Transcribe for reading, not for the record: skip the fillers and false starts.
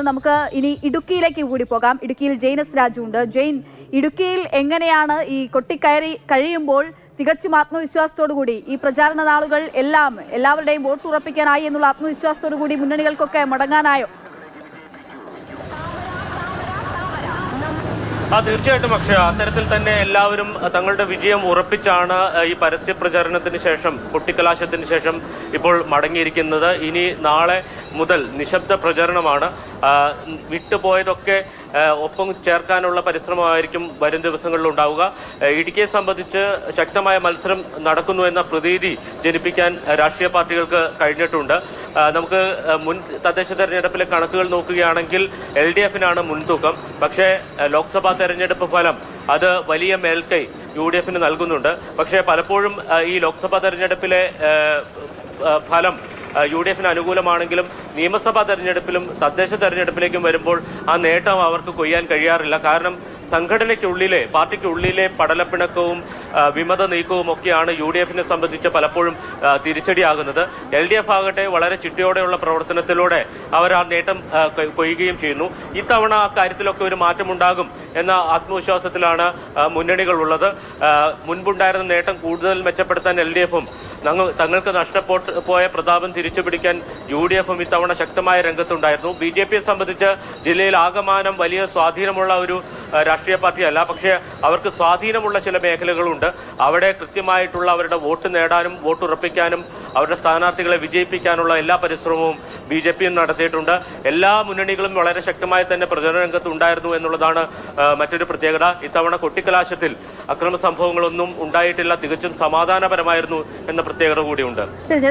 നമുക്ക് ഇനി ഇടുക്കിയിലേക്ക് കൂടി പോകാം. ഇടുക്കിയിൽ ജെയിനസ് രാജു ഉണ്ട്. ജെയിൻ, ഇടുക്കിയിൽ എങ്ങനെയാണ് ഈ കൊട്ടിക്കയറി കഴിയുമ്പോൾ തികച്ചും ആത്മവിശ്വാസത്തോടു കൂടി ഈ പ്രചാരണ നാളുകൾ എല്ലാവരുടെയും വോട്ട് ഉറപ്പിക്കാനായി എന്നുള്ള ആത്മവിശ്വാസത്തോടു കൂടി മുന്നണികൾക്കൊക്കെ മടങ്ങാനായോ? തീർച്ചയായിട്ടും അക്ഷയ, അത്തരത്തിൽ തന്നെ എല്ലാവരും തങ്ങളുടെ വിജയം ഉറപ്പിച്ചാണ് ഈ പരസ്യ പ്രചാരണത്തിന് ശേഷം, കൊട്ടിക്കലാശത്തിന് ശേഷം ഇപ്പോൾ മടങ്ങിയിരിക്കുന്നത്. ഇനി നാളെ മുതൽ നിശബ്ദ പ്രചാരണമാണ്. വിട്ടുപോയതൊക്കെ ഒപ്പം ചേർക്കാനുള്ള പരിശ്രമമായിരിക്കും വരും ദിവസങ്ങളിൽ ഉണ്ടാവുക. ഇടുക്കിയെ സംബന്ധിച്ച് ശക്തമായ മത്സരം നടക്കുന്നു എന്ന പ്രതീതി ജനിപ്പിക്കാൻ രാഷ്ട്രീയ പാർട്ടികൾക്ക് കഴിഞ്ഞിട്ടുണ്ട്. നമുക്ക് മുൻ തദ്ദേശ തെരഞ്ഞെടുപ്പിലെ കണക്കുകൾ നോക്കുകയാണെങ്കിൽ LDF-നാണ് മുൻതൂക്കം. പക്ഷേ ലോക്സഭാ തെരഞ്ഞെടുപ്പ് ഫലം അത് വലിയ മേൽക്കൈ UDF നൽകുന്നുണ്ട്. പക്ഷേ പലപ്പോഴും ഈ ലോക്സഭാ തെരഞ്ഞെടുപ്പിലെ ഫലം UDF അനുകൂലമാണെങ്കിലും നിയമസഭാ തെരഞ്ഞെടുപ്പിലും തദ്ദേശ തെരഞ്ഞെടുപ്പിലേക്കും വരുമ്പോൾ ആ നേട്ടം അവർക്ക് കൊയ്യാൻ കഴിയാറില്ല. കാരണം സംഘടനയ്ക്കുള്ളിലെ, പാർട്ടിക്കുള്ളിലെ പടലപ്പിണക്കവും വിമത നീക്കവും ഒക്കെയാണ് UDF സംബന്ധിച്ച് പലപ്പോഴും തിരിച്ചടിയാകുന്നത്. LDF ആകട്ടെ വളരെ ചിട്ടയോടെയുള്ള പ്രവർത്തനത്തിലൂടെ അവർ ആ നേട്ടം കൊയ്യുകയും ചെയ്യുന്നു. ഇത്തവണ ആ കാര്യത്തിലൊക്കെ ഒരു മാറ്റമുണ്ടാകും എന്ന ആത്മവിശ്വാസത്തിലാണ് മുന്നണികൾ ഉള്ളത്. മുൻപുണ്ടായിരുന്ന നേട്ടം കൂടുതൽ മെച്ചപ്പെടുത്താൻ LDF-ഉം തങ്ങൾക്ക് നഷ്ടപ്പോയ പ്രതാപം തിരിച്ചു പിടിക്കാൻ UDF-ഉം ഇത്തവണ ശക്തമായ രംഗത്തുണ്ടായിരുന്നു. BJP-യെ സംബന്ധിച്ച് ജില്ലയിൽ ആകമാനം വലിയ സ്വാധീനമുള്ള ഒരു രാഷ്ട്രീയ പാർട്ടിയല്ല. പക്ഷേ അവർക്ക് സ്വാധീനമുള്ള ചില മേഖലകളുണ്ട്. അവിടെ കൃത്യമായിട്ടുള്ള അവരുടെ വോട്ട് നേടാനും വോട്ട് ഉറപ്പിക്കാനും അവരുടെ സ്ഥാനാർത്ഥികളെ വിജയിപ്പിക്കാനുള്ള എല്ലാ പരിശ്രമവും BJP-യും നടത്തിയിട്ടുണ്ട്. എല്ലാ മുന്നണികളും വളരെ ശക്തമായി തന്നെ പ്രചരണ രംഗത്ത് ഉണ്ടായിരുന്നു എന്നുള്ളതാണ് മറ്റൊരു പ്രത്യേകത. ഇത്തവണ കൊട്ടിക്കലാശത്തിൽ അക്രമ സംഭവങ്ങളൊന്നും ഉണ്ടായിട്ടില്ല. തികച്ചും സമാധാനപരമായിരുന്നു എന്ന പ്രത്യേകത കൂടിയുണ്ട്.